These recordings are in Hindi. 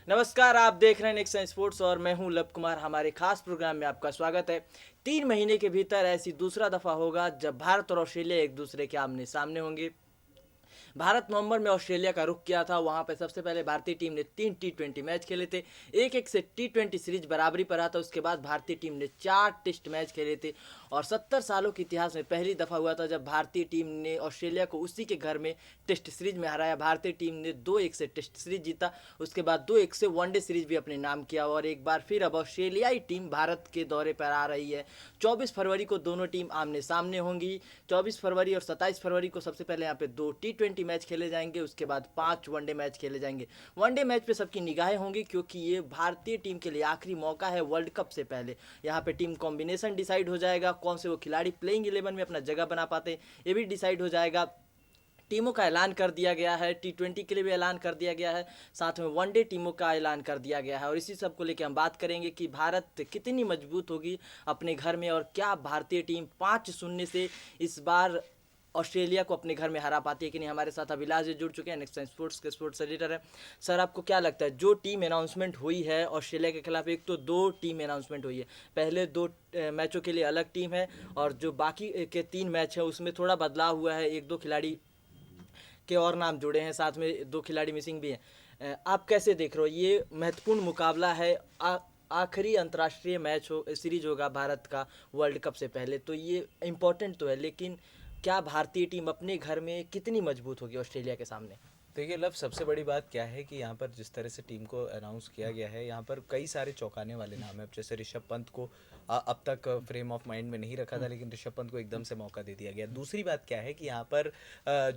नमस्कार, आप देख रहे हैं नेक्सन स्पोर्ट्स और मैं हूं लव कुमार। हमारे खास प्रोग्राम में आपका स्वागत है। 3 महीने के भीतर ऐसी दूसरा दफा होगा जब भारत और ऑस्ट्रेलिया एक दूसरे के आमने सामने होंगे। भारत नवंबर में ऑस्ट्रेलिया का रुख किया था। वहां पर सबसे पहले भारतीय टीम ने 3 T20 मैच खेले थे। 1-1 से T20 सीरीज बराबरी पर रहा था। उसके बाद भारतीय टीम ने 4 टेस्ट मैच खेले थे और 70 सालों के इतिहास में पहली दफा हुआ था जब भारतीय टीम ने ऑस्ट्रेलिया को उसी के घर में टेस्ट सीरीज में हराया। भारतीय टीम ने 2-1 से टेस्ट सीरीज जीता। उसके बाद 2-1 से वनडे सीरीज भी अपने नाम किया और एक बार फिर अब ऑस्ट्रेलियाई टीम भारत के दौरे पर आ रही है। 24 फरवरी को दोनों टीम आमने सामने होंगी। 24 फरवरी और 27 फरवरी को सबसे पहले यहाँ पे 2 T20 मैच खेले जाएंगे। उसके बाद 5 वनडे मैच खेले जाएंगे। वनडे मैच पे सबकी निगाहें होंगी क्योंकि ये भारतीय टीम के लिए आखिरी मौका है वर्ल्ड कप से पहले। यहाँ पे टीम कॉम्बिनेशन डिसाइड हो जाएगा, कौन से वो खिलाड़ी प्लेइंग 11 में अपना जगह बना पाते हैं ये भी डिसाइड हो जाएगा। टीमों का ऐलान कर दिया गया है। T20 के लिए भी ऐलान कर दिया गया है, साथ में वनडे टीमों का ऐलान कर दिया गया है। और इसी सब को लेकर हम बात करेंगे कि भारत कितनी मजबूत होगी अपने घर में और क्या भारतीय टीम 5-0 से इस बार ऑस्ट्रेलिया को अपने घर में हरा पाती है कि नहीं। हमारे साथ अभिलाष जी जुड़ चुके हैं, नेक्स्ट स्पोर्ट्स के स्पोर्ट्स एडिटर है। सर, आपको क्या लगता है जो टीम अनाउंसमेंट हुई है ऑस्ट्रेलिया के खिलाफ, एक तो 2 टीम अनाउंसमेंट हुई है, पहले 2 मैचों के लिए अलग टीम है और जो बाकी के 3 मैच है उसमें थोड़ा बदलाव हुआ है, 1-2 खिलाड़ी के और नाम जुड़े हैं, साथ में 2 खिलाड़ी मिसिंग भी हैं। आप कैसे देख रहे हो, ये महत्वपूर्ण मुकाबला है, आखिरी अंतर्राष्ट्रीय मैच हो सीरीज होगा भारत का वर्ल्ड कप से पहले, तो ये इम्पोर्टेंट तो है, लेकिन क्या भारतीय टीम अपने घर में कितनी मजबूत होगी ऑस्ट्रेलिया के सामने? देखिए लव, सबसे बड़ी बात क्या है कि यहाँ पर जिस तरह से टीम को अनाउंस किया गया है, यहाँ पर कई सारे चौंकाने वाले नाम हैं। अब जैसे ऋषभ पंत को अब तक फ्रेम ऑफ माइंड में नहीं रखा था, लेकिन ऋषभ पंत को एकदम से मौका दे दिया गया। दूसरी बात क्या है कि यहाँ पर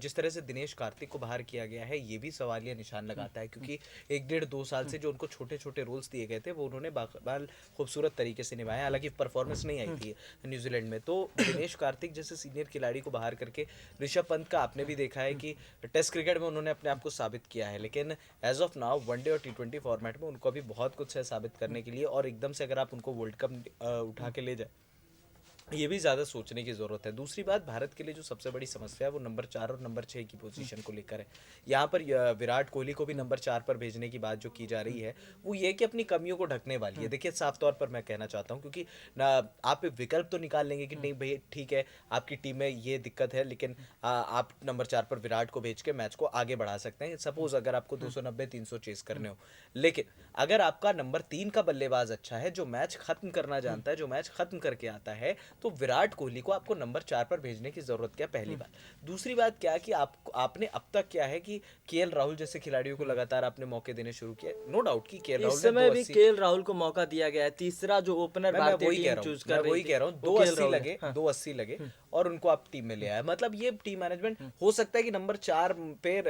जिस तरह से दिनेश कार्तिक को बाहर किया गया है, ये भी सवालिया निशान लगाता है, क्योंकि 1-1.5 2 साल से जो उनको छोटे छोटे रोल्स दिए गए थे वो उन्होंने बाल खूबसूरत तरीके से निभाया। हालांकि परफॉर्मेंस नहीं आई थी न्यूजीलैंड में, तो दिनेश कार्तिक जैसे सीनियर खिलाड़ी को बाहर करके ऋषभ पंत का आपने भी देखा है कि टेस्ट क्रिकेट में उन्होंने अपने आप को साबित किया है, लेकिन एज ऑफ नाउ वनडे और T20 फॉर्मेट में उनको अभी बहुत कुछ है साबित करने के लिए। और एकदम से अगर आप उनको वर्ल्ड कप उठा के ले जाए, ये भी ज़्यादा सोचने की ज़रूरत है। दूसरी बात, भारत के लिए जो सबसे बड़ी समस्या है वो नंबर 4 और नंबर 6 की पोजीशन को लेकर है। यहाँ पर विराट कोहली को भी नंबर 4 पर भेजने की बात जो की जा रही है वो ये कि अपनी कमियों को ढकने वाली है। देखिए, साफ तौर पर मैं कहना चाहता हूँ, क्योंकि ना आप एक विकल्प तो निकाल लेंगे कि नहीं भाई ठीक है, आपकी टीम में ये दिक्कत है, लेकिन आप नंबर 4 पर विराट को भेज के मैच को आगे बढ़ा सकते हैं, सपोज अगर आपको 290-300 चेस करने हो। लेकिन अगर आपका नंबर 3 का बल्लेबाज अच्छा है, जो मैच खत्म करना जानता है, जो मैच खत्म करके आता है, तो विराट कोहली को आपको नंबर 4 पर भेजने की जरूरत क्या, पहली बात। दूसरी बात क्या कि आपने अब तक क्या है कि केएल राहुल जैसे खिलाड़ियों को लगातार आपने मौके देने शुरू किए। नो डाउट कि केएल इस राहुल ने समय भी 280, केएल राहुल को मौका दिया गया है, तीसरा जो ओपनर मैं भारतीय वही कह टीम रहा हूँ चूज मैं कर रही वही थी कह रहा हूँ वो दो केएल अस्सी राहुल है। लगे, हाँ। 280 लगे और उनको आप टीम में ले आए। मतलब ये टीम मैनेजमेंट हो सकता है कि नंबर 4 पे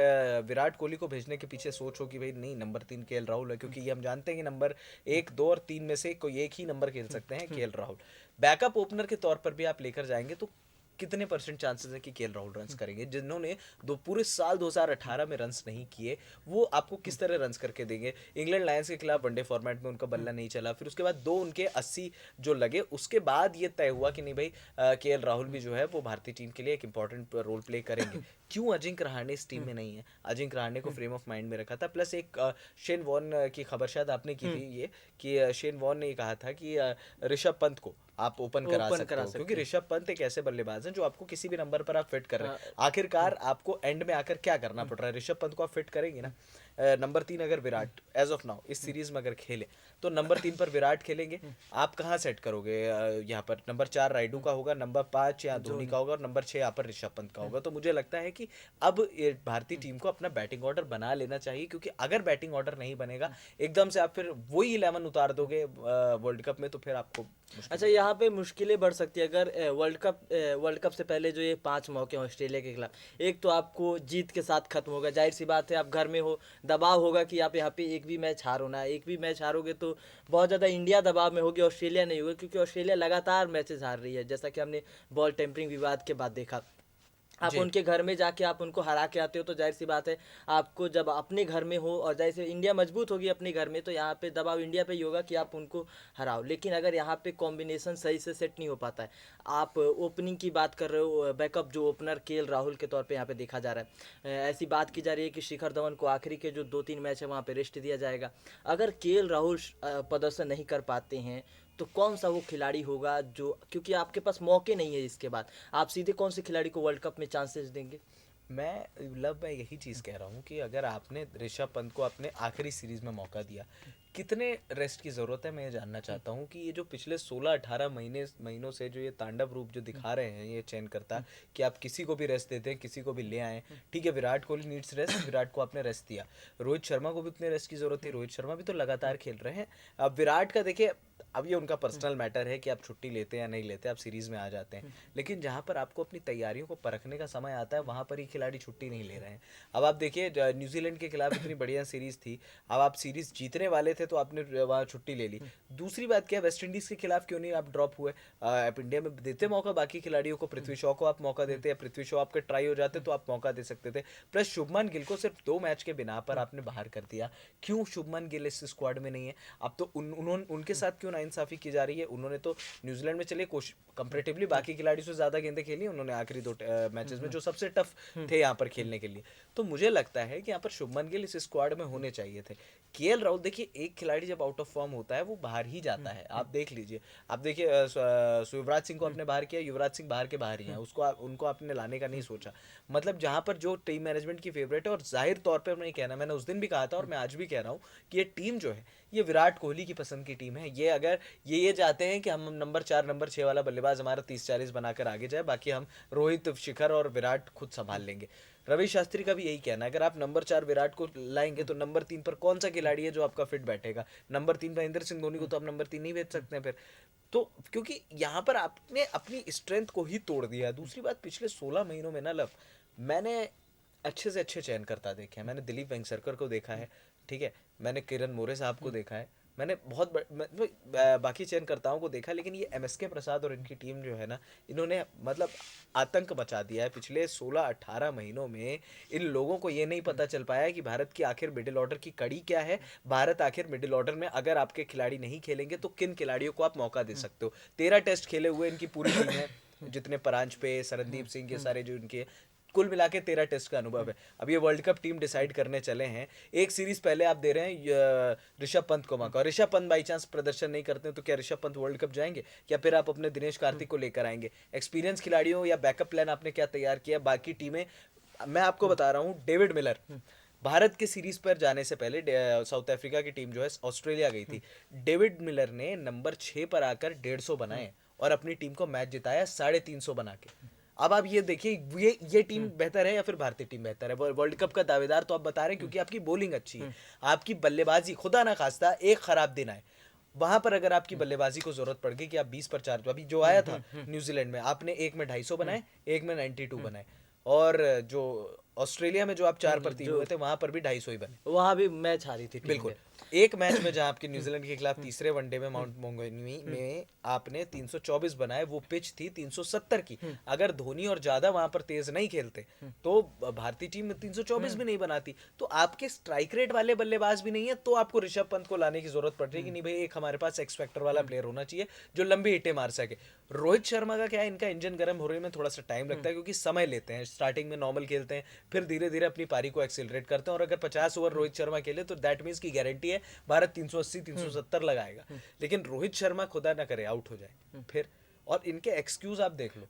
विराट कोहली को भेजने के पीछे सोच हो कि भाई नहीं, नंबर 3 केएल राहुल है, क्योंकि ये हम जानते हैं कि नंबर 1, 2 और 3 में से कोई एक ही नंबर खेल सकते हैं, केएल राहुल। बैकअप ओपनर के तौर पर भी आप लेकर जाएंगे तो कितने परसेंट चांसेस है कि केएल राहुल रन्स करेंगे? जिन्होंने दो पूरे साल 2018 में रन्स नहीं किए, वो आपको किस तरह रन्स करके देंगे? इंग्लैंड लायंस के खिलाफ वनडे फॉर्मेट में उनका बल्ला नहीं चला, फिर उसके बाद 2 उनके 80 जो लगे, उसके बाद ये तय हुआ कि नहीं भाई, केएल राहुल भी जो है वो भारतीय टीम के लिए एक इंपॉर्टेंट रोल प्ले करेंगे। क्यों अजिंक्य रहाणे इस टीम में नहीं है? अजिंक्य रहाणे को फ्रेम ऑफ माइंड में रखा था। प्लस एक शेन वॉर्न की खबर शायद आपने की थी ये, कि शेन वॉर्न ने कहा था कि ऋषभ पंत को आप ओपन करा ओपन सकते करा हो, क्योंकि सकते हैं। ऋषभ पंत एक ऐसे बल्लेबाज हैं जो आपको किसी भी नंबर पर आप फिट कर रहे हाँ। हैं। आखिरकार आपको एंड में आकर क्या करना पड़ रहा है? ऋषभ पंत को आप फिट करेंगे ना। नंबर 3 अगर विराट एज ऑफ नाउ इस सीरीज में अगर खेले, तो नंबर 3 पर विराट खेलेंगे, आप कहाँ सेट करोगे? यहाँ पर नंबर 4 राइडू का होगा, नंबर 5 या धोनी का होगा, और नंबर 6 यहाँ पर ऋषभ पंत का होगा। तो मुझे लगता है कि अब ये भारतीय टीम को अपना बैटिंग ऑर्डर बना लेना चाहिए, क्योंकि अगर बैटिंग ऑर्डर नहीं बनेगा, एकदम से आप फिर वही 11 उतार दोगे वर्ल्ड कप में, तो फिर आपको मुश्किल अच्छा, हो यहाँ पे मुश्किलें बढ़ सकती है अगर वर्ल्ड कप से पहले जो ये 5 मौके हैं ऑस्ट्रेलिया के खिलाफ, एक तो आपको जीत के साथ खत्म होगा। जाहिर सी बात है, आप घर में हो, दबाव होगा कि आप यहाँ पे एक भी मैच हारो ना। एक भी मैच हारोगे तो बहुत ज़्यादा इंडिया दबाव में होगी, ऑस्ट्रेलिया नहीं होगी, क्योंकि ऑस्ट्रेलिया लगातार मैचेस हार रही है, जैसा कि हमने बॉल टेम्परिंग विवाद के बाद देखा। आप जी। उनके घर में जाके आप उनको हरा के आते हो, तो जाहिर सी बात है आपको जब अपने घर में हो, और जैसे इंडिया मजबूत होगी अपने घर में, तो यहाँ पे दबाव इंडिया पे ही होगा कि आप उनको हराओ। लेकिन अगर यहाँ पे कॉम्बिनेशन सही से सेट नहीं हो पाता है, आप ओपनिंग की बात कर रहे हो, बैकअप जो ओपनर केएल राहुल के तौर पे यहाँ पे देखा जा रहा है, ऐसी बात की जा रही है कि शिखर धवन को आखिरी के जो 2-3 मैच है वहाँ पे रेस्ट दिया जाएगा। अगर केएल राहुल प्रदर्शन नहीं कर पाते हैं, तो कौन सा वो खिलाड़ी होगा जो, क्योंकि आपके पास मौके नहीं है इसके बाद, आप सीधे कौन से खिलाड़ी को वर्ल्ड कप में चांसेस देंगे? मैं यही चीज़ कह रहा हूँ कि अगर आपने ऋषभ पंत को अपने आखिरी सीरीज में मौका दिया, कितने रेस्ट की ज़रूरत है, मैं ये जानना चाहता हूँ कि ये जो पिछले 16-18 महीनों से जो ये तांडव रूप जो दिखा रहे हैं ये चयन करता, कि आप किसी को भी रेस्ट देते हैं, किसी को भी ले आए। ठीक है, विराट कोहली नीड्स रेस्ट, विराट को आपने रेस्ट दिया, रोहित शर्मा को भी उतने रेस्ट की ज़रूरत थी, रोहित शर्मा भी तो लगातार खेल रहे हैं। अब विराट का देखिए, अब ये उनका पर्सनल मैटर है कि आप छुट्टी लेते हैं या नहीं लेते, आप सीरीज में आ जाते हैं, लेकिन जहाँ पर आपको अपनी तैयारियों को परखने का समय आता है वहाँ पर ही खिलाड़ी छुट्टी नहीं ले रहे हैं। अब आप देखिए, न्यूजीलैंड के खिलाफ इतनी बढ़िया सीरीज थी, अब आप सीरीज जीतने वाले थे तो आपने वहाँ छुट्टी ले ली। दूसरी बात क्या है, वेस्ट इंडीज़ के खिलाफ क्यों नहीं आप ड्रॉप हुए? आप इंडिया में देते मौका बाकी खिलाड़ियों को, पृथ्वी शॉ को आप मौका देते, या पृथ्वी शॉ आपके ट्राई हो जाते तो आप मौका दे सकते थे। प्लस शुभमन गिल को सिर्फ 2 मैच के बिना पर आपने बाहर कर दिया, क्यों शुभमन गिल इस स्क्वाड में नहीं है? अब तो उन्होंने उनके साथ क्यों नाइंसाफी की जा रही है? उन्होंने तो न्यूजीलैंड में चलिए कंपैरेटिवली बाकी खिलाड़ियों से ज़्यादा गेंदें खेली उन्होंने आखिरी 2 मैचेस में, जो सबसे टफ थे यहाँ पर खेलने के लिए। तो मुझे लगता है कि यहाँ पर शुभमन गिल इस स्क्वाड में होने चाहिए थे। केएल राहुल, देखिए एक खिलाड़ी जब आउट ऑफ फॉर्म होता है वो बाहर ही जाता है, आप देख लीजिए। आप देखिए युवराज सिंह को आपने बाहर किया, युवराज सिंह बाहर के बाहर ही हैं, उनको आपने लाने का नहीं सोचा। मतलब जहाँ पर जो टीम मैनेजमेंट की फेवरेट है, और जाहिर तौर पर मैं कहना, मैंने उस दिन भी कहा था और मैं आज भी कह रहा हूँ कि ये टीम जो है ये विराट कोहली की पसंद की टीम है। ये अगर ये चाहते हैं कि हम नंबर 4 नंबर 6 वाला बल्लेबाज हमारा 30-40 बनाकर आगे जाए, बाकी हम रोहित, शिखर और विराट खुद संभाल लेंगे। रवि शास्त्री का भी यही कहना है, अगर आप नंबर 4 विराट को लाएंगे तो नंबर 3 पर कौन सा खिलाड़ी है जो आपका फिट बैठेगा? नंबर 3 महेंद्र सिंह धोनी को तो आप नंबर 3 नहीं भेज सकते हैं फिर। तो क्योंकि यहाँ पर आपने अपनी स्ट्रेंथ को ही तोड़ दिया है। दूसरी बात, पिछले 16 महीनों में ना मैंने अच्छे से अच्छे चयन करता देखे हैं। मैंने दिलीप वेंगसरकर को देखा है, ठीक है, मैंने किरण मोरे साहब को देखा है, मैंने बाकी चयनकर्ताओं को देखा, लेकिन ये एमएसके प्रसाद और इनकी टीम जो है ना, इन्होंने मतलब आतंक मचा दिया है पिछले 16-18 महीनों में। इन लोगों को ये नहीं पता चल पाया है कि भारत की आखिर मिडिल ऑर्डर की कड़ी क्या है। भारत आखिर मिडिल ऑर्डर में अगर आपके खिलाड़ी नहीं खेलेंगे तो किन खिलाड़ियों को आप मौका दे सकते हो? 13 टेस्ट खेले हुए इनकी पूरी टीम है, जितने परांज पे, सरनदीप सिंह, के सारे जो इनके कुल मिला के 13 टेस्ट का अनुभव है। अब ये वर्ल्ड कप टीम डिसाइड करने चले हैं, एक सीरीज पहले आप दे रहे हैं ऋषभ पंत को मौका, और ऋषभ पंत बाई चांस प्रदर्शन नहीं करते हैं तो क्या ऋषभ पंत वर्ल्ड कप जाएंगे? या फिर आप अपने दिनेश कार्तिक को लेकर आएंगे? एक्सपीरियंस खिलाड़ियों या बैकअप प्लान आपने क्या तैयार किया? बाकी टीमें, मैं आपको बता रहा हूँ, डेविड मिलर भारत के सीरीज पर जाने से पहले साउथ अफ्रीका की टीम जो है ऑस्ट्रेलिया गई थी, डेविड मिलर ने नंबर 6 पर आकर 150 बनाए और अपनी टीम को मैच जिताया 350 बना के। अब आप ये देखिए, ये टीम बेहतर है या फिर भारतीय टीम बेहतर है? वर्ल्ड कप का दावेदार तो आप बता रहे हैं क्योंकि आपकी बॉलिंग अच्छी है, आपकी बल्लेबाजी, खुदा ना खास्ता एक खराब दिन आए वहां पर अगर आपकी बल्लेबाजी को जरूरत पड़ गई कि आप 20 पर 4, तो अभी जो आया था न्यूजीलैंड में, आपने एक में 250 बनाए, एक में 92 बनाए, और जो ऑस्ट्रेलिया में जो आप 4 पर 3 हुए थे वहां पर भी 250 ही बने। वहां भी मैच हारी थी टीम बिल्कुल। ने। एक मैच में जहां आपके न्यूजीलैंड के खिलाफ तीसरे वनडे में माउंट मोंगोनुई में आपने 324 बनाए, वो पिच थी 370 की। अगर धोनी और ज्यादा वहां पर तेज नहीं खेलते तो भारतीय टीम 324 भी नहीं बनाती। तो आपके स्ट्राइक रेट वाले बल्लेबाज भी नहीं है, तो आपको ऋषभ पंत को लाने की जरूरत पड़ रही है कि नहीं भाई, एक हमारे पास एक्स फैक्टर वाला प्लेयर होना चाहिए जो लंबी हिटें मार सके। रोहित शर्मा का क्या है, इनका इंजन गर्म होने में थोड़ा सा टाइम लगता है, क्योंकि समय लेते हैं। स्टार्टिंग में नॉर्मल खेलते हैं, फिर धीरे धीरे अपनी पारी को एक्सेलरेट करते हैं, और अगर 50 ओवर रोहित शर्मा खेले तो दैट मीन्स की गारंटी है भारत 380-370 लगाएगा। लेकिन रोहित शर्मा खुदा ना करे आउट हो जाए फिर, और इनके एक्सक्यूज आप देख लो।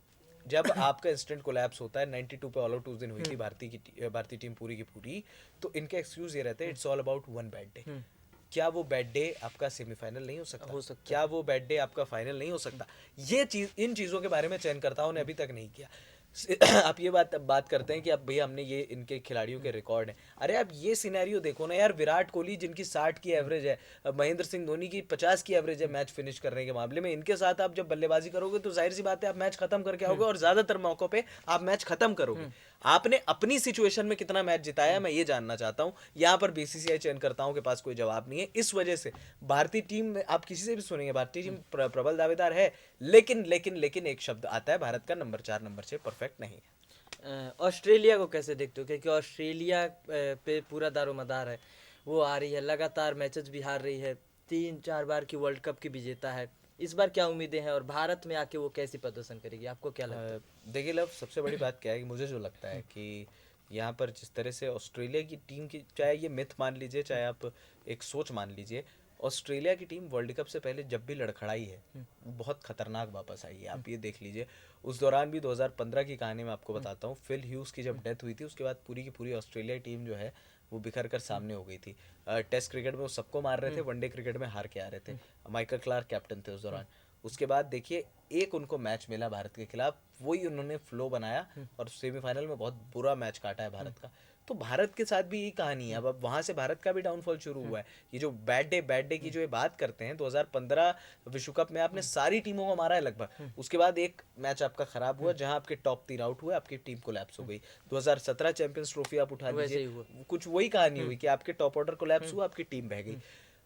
जब आपका इंस्टेंट कोलैप्स होता है, 92 पे ऑल आउट उस दिन हुई थी भारतीय टीम पूरी की पूरी, तो इनके एक्सक्यूज ये रहते हैं, it's all about one bad day. क्या वो बैड डे आपका सेमीफाइनल नहीं हो सकता? क्या वो बैड डे आपका फाइनल नहीं हो सकता? ये चीज, इन चीजों के बारे में चयनकर्ताओं ने अभी तक नहीं किया। आप ये बात करते हैं कि अब भैया हमने ये इनके खिलाड़ियों के रिकॉर्ड हैं। अरे आप ये सिनेरियो देखो ना यार, विराट कोहली जिनकी 60 की एवरेज है, महेंद्र सिंह धोनी की 50 की एवरेज है मैच फिनिश करने के मामले में, इनके साथ आप जब बल्लेबाजी करोगे तो जाहिर सी बात है आप मैच खत्म करके आओगे, और ज्यादातर मौकों पे आप मैच खत्म करोगे। आपने अपनी सिचुएशन में कितना मैच जिताया, मैं ये जानना चाहता हूँ। यहाँ पर बीसीसीआई चयनकर्ताओं के पास कोई जवाब नहीं है। इस वजह से भारतीय टीम में आप किसी से भी सुनेंगे, भारतीय टीम प्रबल दावेदार है, लेकिन एक शब्द आता है, भारत का नंबर 4 नंबर 6 परफेक्ट नहीं है। ऑस्ट्रेलिया को कैसे देखते हो, क्योंकि ऑस्ट्रेलिया पे पूरा दारोमदार है, वो आ रही है लगातार मैचेस भी हार रही है, 3-4 बार की वर्ल्ड कप की विजेता है। इस बार क्या उम्मीदें हैं और भारत में आके वो कैसी प्रदर्शन करेगी, आपको क्या लगता है? देखिए लव, सबसे बड़ी बात क्या है कि मुझे जो लगता है कि यहाँ पर जिस तरह से ऑस्ट्रेलिया की टीम की, चाहे ये मिथ मान लीजिए चाहे आप एक सोच मान लीजिए, ऑस्ट्रेलिया की टीम वर्ल्ड कप से पहले जब भी लड़खड़ाई है वो बहुत खतरनाक वापस आई है। आप ये देख लीजिए, उस दौरान भी 2015 की कहानी मैं आपको बताता हूँ। फिल ह्यूज की जब डेथ हुई थी उसके बाद पूरी की पूरी ऑस्ट्रेलिया टीम जो है वो बिखर कर सामने हो गई थी। टेस्ट क्रिकेट में वो सबको मार रहे थे, वनडे क्रिकेट में हार के आ रहे थे। माइकल क्लार्क कैप्टन थे उस दौरान। उसके बाद देखिए एक उनको मैच मिला भारत के खिलाफ, वही उन्होंने फ्लो बनाया और सेमीफाइनल में बहुत बुरा मैच काटा है भारत का। तो भारत के साथ भी यही कहानी है। अब वहां से भारत का भी डाउनफॉल शुरू हुआ है। ये जो बैड डे की जो ये बात करते हैं, 2015 विश्व कप में आपने सारी टीमों को मारा है लगभग, उसके बाद एक मैच आपका खराब हुआ जहां आपके टॉप 3 आउट हुए, आपकी टीम कोलैप्स हो गई। 2017 चैंपियंस ट्रॉफी आप उठा वैसे ही लीजिए, हुआ। कुछ वही कहानी हुई कि आपके टॉप ऑर्डर कोलैप्स हुआ, आपकी टीम बह गई।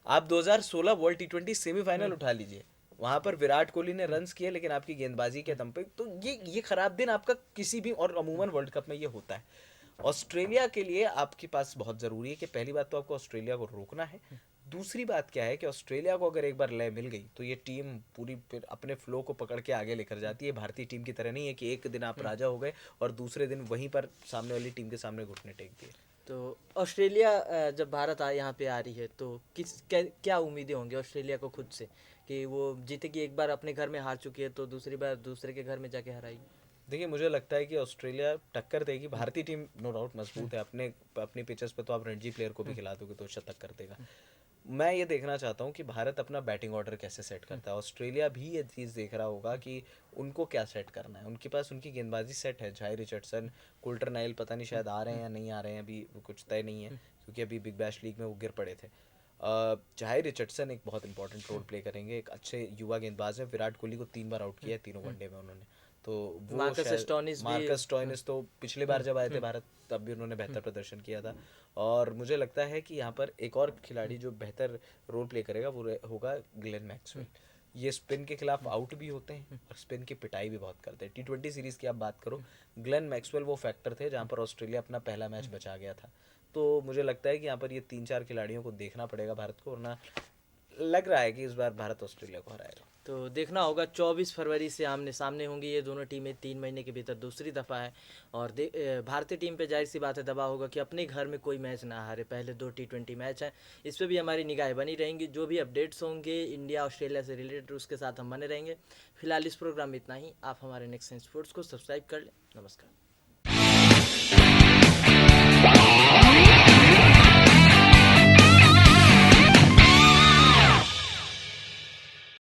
आप 2016 वर्ल्ड टी20 सेमीफाइनल उठा लीजिए, वहां पर विराट कोहली ने रन्स किए लेकिन आपकी गेंदबाजी के दम पे, तो ये खराब दिन आपका किसी भी, और अमूमन वर्ल्ड कप में ये होता है। ऑस्ट्रेलिया के लिए आपके पास बहुत ज़रूरी है कि पहली बात तो आपको ऑस्ट्रेलिया को रोकना है। दूसरी बात क्या है कि ऑस्ट्रेलिया को अगर एक बार लय मिल गई तो ये टीम पूरी फिर अपने फ्लो को पकड़ के आगे लेकर जाती है। भारतीय टीम की तरह नहीं है कि एक दिन आप राजा हो गए और दूसरे दिन वहीं पर सामने वाली टीम के सामने घुटने टेक दिए। तो ऑस्ट्रेलिया जब भारत यहाँ पे आ रही है तो क्या उम्मीदें होंगी ऑस्ट्रेलिया को खुद से, कि वो जीतेगी? एक बार अपने घर में हार चुकी है तो दूसरी बार दूसरे के घर में जाके हराएगी। देखिए मुझे लगता है कि ऑस्ट्रेलिया टक्कर देगी। भारतीय टीम नो डाउट मजबूत है, अपने अपनी पिचेस पे तो आप रणजी प्लेयर को भी खिला दोगे तो शतक कर देगा। मैं ये देखना चाहता हूँ कि भारत अपना बैटिंग ऑर्डर कैसे सेट करता है। ऑस्ट्रेलिया भी ये चीज़ देख रहा होगा कि उनको क्या सेट करना है। उनके पास उनकी गेंदबाजी सेट है, जाहिर रिचर्डसन, कुल्टर नाइल पता नहीं शायद आ रहे हैं या नहीं आ रहे हैं, अभी कुछ तय नहीं है क्योंकि अभी बिग बैश लीग में वो गिर पड़े थे। जाहिर रिचर्डसन एक बहुत इंपॉर्टेंट रोल प्ले करेंगे, एक अच्छे युवा गेंदबाज है। विराट कोहली को 3 बार आउट किया है तीनों वनडे में उन्होंने। तो वो मार्कस शायद स्टोइनिस भी। मार्कस स्टोइनिस तो पिछले बार जब आए थे भारत तब भी उन्होंने बेहतर प्रदर्शन किया था। और मुझे लगता है कि यहाँ पर एक और खिलाड़ी जो बेहतर रोल प्ले करेगा वो होगा ग्लेन मैक्सवेल। ये स्पिन के खिलाफ आउट भी होते हैं और स्पिन की पिटाई भी बहुत करते हैं। टी20 सीरीज़ की आप बात करो, ग्लेन मैक्सवेल वो फैक्टर थे जहाँ पर ऑस्ट्रेलिया अपना पहला मैच बचा गया था। तो मुझे लगता है कि यहाँ पर ये 3-4 खिलाड़ियों को देखना पड़ेगा भारत को, वरना लग रहा है कि इस बार भारत ऑस्ट्रेलिया को हराएगा। तो देखना होगा, 24 फरवरी से आमने सामने होंगी ये दोनों टीमें, 3 महीने के भीतर दूसरी दफ़ा है। और भारतीय टीम पे जाहिर सी बात है दबाव होगा कि अपने घर में कोई मैच ना हारे। पहले 2 T20 मैच हैं, इस पर भी हमारी निगाहें बनी रहेंगी। जो भी अपडेट्स होंगे इंडिया ऑस्ट्रेलिया से रिलेटेड उसके साथ हम बने रहेंगे। फिलहाल इस प्रोग्राम में इतना ही। आप हमारे नेक्स्ट स्पोर्ट्स को सब्सक्राइब कर लें। नमस्कार।